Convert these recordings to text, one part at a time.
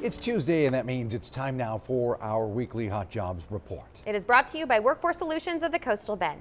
It's Tuesday, and that means it's time now for our weekly Hot Jobs report. It is brought to you by Workforce Solutions of the Coastal Bend.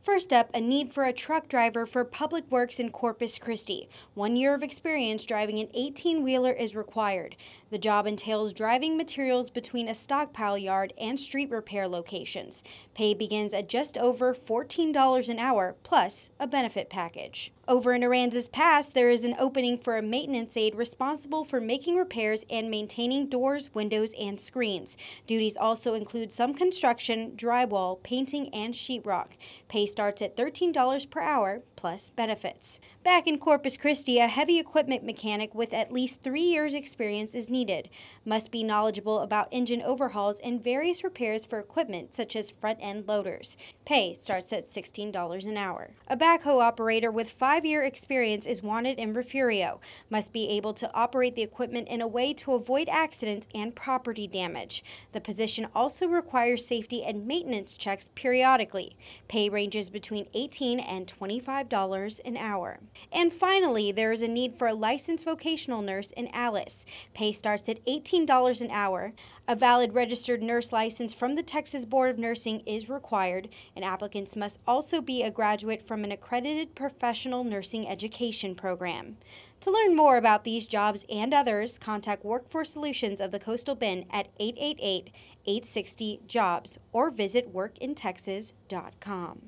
First up, a need for a truck driver for Public Works in Corpus Christi. 1 year of experience driving an 18-wheeler is required. The job entails driving materials between a stockpile yard and street repair locations. Pay begins at just over $14 an hour, plus a benefit package. Over in Aransas Pass, there is an opening for a maintenance aide responsible for making repairs and maintaining doors, windows, and screens. Duties also include some construction, drywall, painting, and sheetrock. Pay starts at $13 per hour, plus benefits. Back in Corpus Christi, a heavy equipment mechanic with at least 3 years' experience is needed. Must be knowledgeable about engine overhauls and various repairs for equipment such as front-end loaders. Pay starts at $16 an hour. A backhoe operator with 5-year experience is wanted in Refugio. Must be able to operate the equipment in a way to avoid accidents and property damage. The position also requires safety and maintenance checks periodically. Pay ranges between $18 and $25 an hour. And finally, there is a need for a licensed vocational nurse in Alice. Pay starts at $18 an hour. A valid registered nurse license from the Texas Board of Nursing is required, and applicants must also be a graduate from an accredited professional nursing education program. To learn more about these jobs and others, contact Workforce Solutions of the Coastal Bend at 888-860-JOBS or visit workintexas.com.